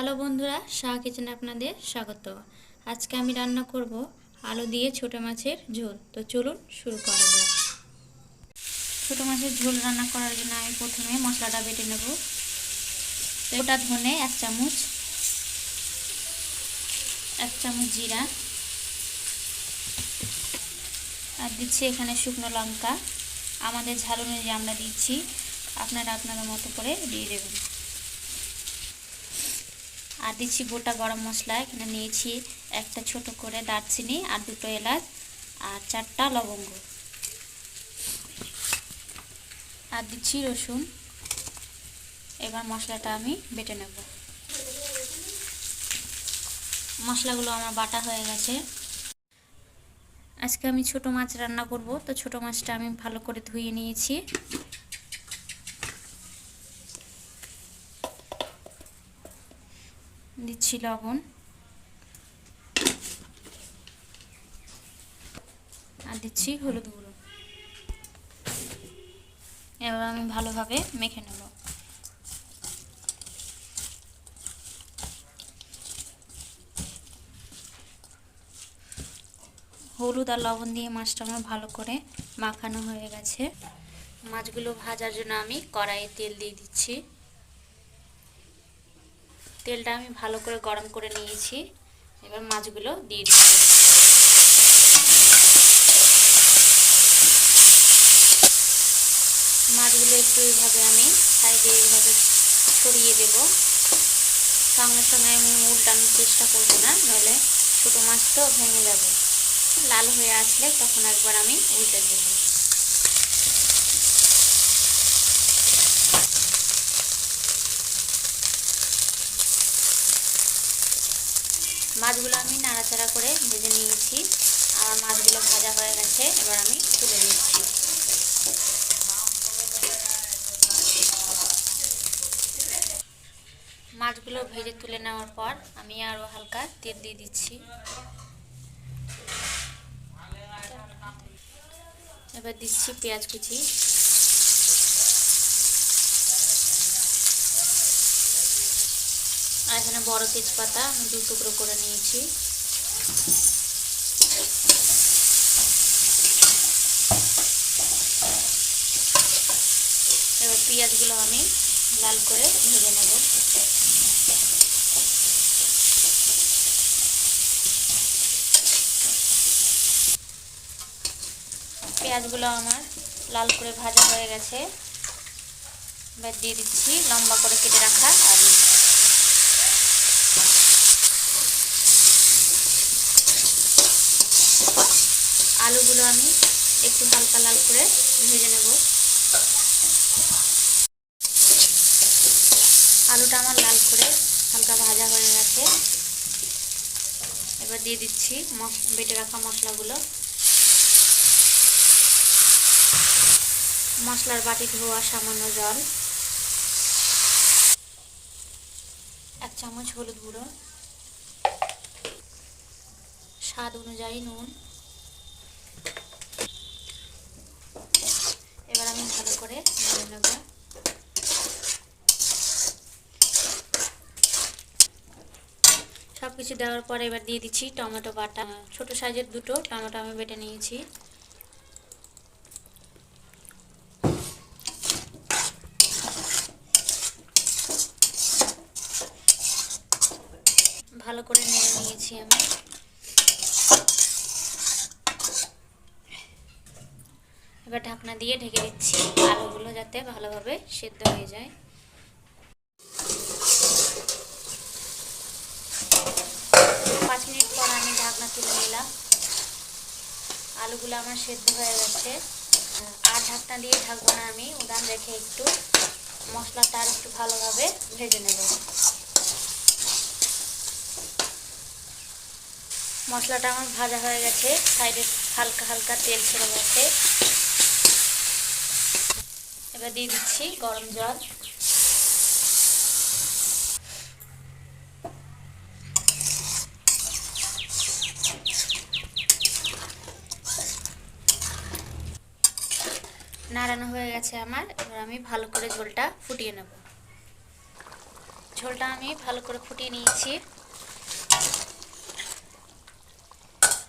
Hello বন্ধুরা, সাহা কিচেনে আপনাদের স্বাগত। আজকে আমি রান্না করব আলু দিয়ে ছোট মাছের ঝোল। তো চলুন শুরু করা যাক। ছোট মাছের ঝোল রান্না করার জন্য আমি প্রথমে মশলাটা বেটে নেব। গোটা ধনে 1 চামচ, 1 চামচ জিরা, আর দিচ্ছি এখানে শুকনো লঙ্কা। আমাদের ঝাল অনুযায়ী আমরা দিচ্ছি, আপনারা আপনাদের মতো করে দিয়ে দেবেন। আর দিচ্ছি গোটা গরম মশলা। এখানে নিয়েছি একটা ছোট করে দারচিনি আর 2টো এলাচ আর 4টা লবঙ্গ। আর দিচ্ছি রসুন। এবার মশলাটা আমি বেটে নেব। মশলাগুলো আমার বাটা হয়ে গেছে। আজকে আমি ছোট মাছ রান্না করব, তো ছোট মাছটা আমি ভালো করে ধুয়ে নিয়েছি। দিচ্ছি লবণ আর দিচ্ছি হলুদ গুঁড়ো। এবার আমি ভালোভাবে মেখে নেব। হলুদ আর লবণ দিয়ে মাছটা আমার ভালো করে মাখানো হয়ে গেছে। মাছগুলো ভাজার জন্য আমি কড়াইয়ে তেল দিয়ে দিচ্ছি। তেলটা আমি ভালো করে গরম করে নিয়েছি। এবার মাছগুলো দিয়ে দিচ্ছি। মাছগুলো একটু এইভাবে আমি সাইডে এইভাবে ছড়িয়ে দেব। সঙ্গে সঙ্গে আমি উল্টানোর চেষ্টা করব না, নইলে ছোটো মাছ তো ভেঙে যাবে। লাল হয়ে আসলে তখন একবার আমি উল্টে দেব। মাছগুলো আমি নাড়াচাড়া করে ভেজে নিয়েছি। আমার মাছগুলো ভাজা হয়ে গেছে। এবার আমি তুলে নিচ্ছি। মাছগুলো ভেজে তুলে নেওয়ার পর আমি আরও হালকা তেল দিয়ে দিচ্ছি। এবার দিচ্ছি পেঁয়াজ কুচি, আর এখানে বড় তেজপাতা আমি 2 টুকরো করে নিয়েছি। এবার পেঁয়াজগুলো আমি লাল করে ভেজে নেব। পেঁয়াজগুলো আমার লাল করে ভাজা হয়ে গেছে। এবার দিয়ে দিচ্ছি লম্বা করে কেটে রাখা আলু। আলুগুলো আমি একটু হালকা লাল করে ভেজে নেব। আলুটা আমার লাল করে হালকা ভাজা হয়ে গেছে। এবার দিয়ে দিচ্ছি বেটে রাখা মশলাগুলো। মশলার বাটি ধোয়া সামান্য জল, 1 চামচ হলুদ গুঁড়ো, স্বাদ অনুযায়ী নুন। এবার আমি ভালো করে নেড়ে নেব। সব কিছু দেওয়ার পরে এবার দিয়ে দিচ্ছি টমেটো বাটা। ছোট সাইজের 2টো টমেটো আমি বেটে নিয়েছি। ভালো করে নেড়ে নিয়েছি আমি। এবার ঢাকনা দিয়ে ঢেকে দিচ্ছি, আলুগুলো যাতে ভালোভাবে সেদ্ধ হয়ে যায়। 5 মিনিট পর আমি ঢাকনা তুলে নিলাম। আলুগুলো আমার সেদ্ধ হয়ে গেছে। আর ঢাকনা দিয়ে ঢাকবো না, আমি উদান রেখে একটু মশলাটা আর একটু ভালোভাবে ভেজে নেব। মশলাটা আমার ভাজা হয়ে গেছে, সাইডে হালকা হালকা তেল ছেড়ে গেছে। এবার দিয়ে দিচ্ছি গরম জল। নাড়ানো হয়ে গেছে আমার। এবার আমি ভালো করে ঝোলটা ফুটিয়ে নেব। ঝোলটা আমি ভালো করে ফুটিয়ে নিয়েছি।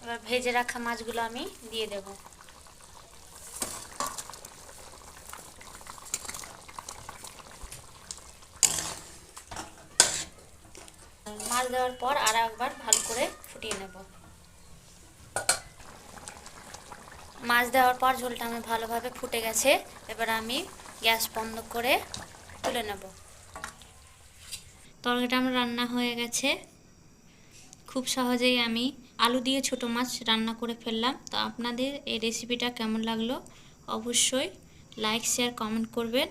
এবার ভেজে রাখা মাছগুলো আমি দিয়ে দেব। মাছ দেওয়ার পর আর একবার ভালো করে ফুটিয়ে নেব। মাছ দেওয়ার পর ঝোলটা আমি ভালোভাবে ফুটে গেছে। এবার আমি গ্যাস বন্ধ করে তুলে নেব। তরকারিটা আমার রান্না হয়ে গেছে। খুব সহজেই আমি আলু দিয়ে ছোট মাছ রান্না করে ফেললাম। তো আপনাদের এই রেসিপিটা কেমন লাগলো অবশ্যই লাইক শেয়ার কমেন্ট করবেন।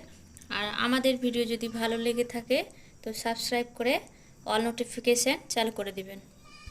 আর আমাদের ভিডিও যদি ভালো লেগে থাকে তো সাবস্ক্রাইব করে অল নোটিফিকেশান চালু করে দিবেন।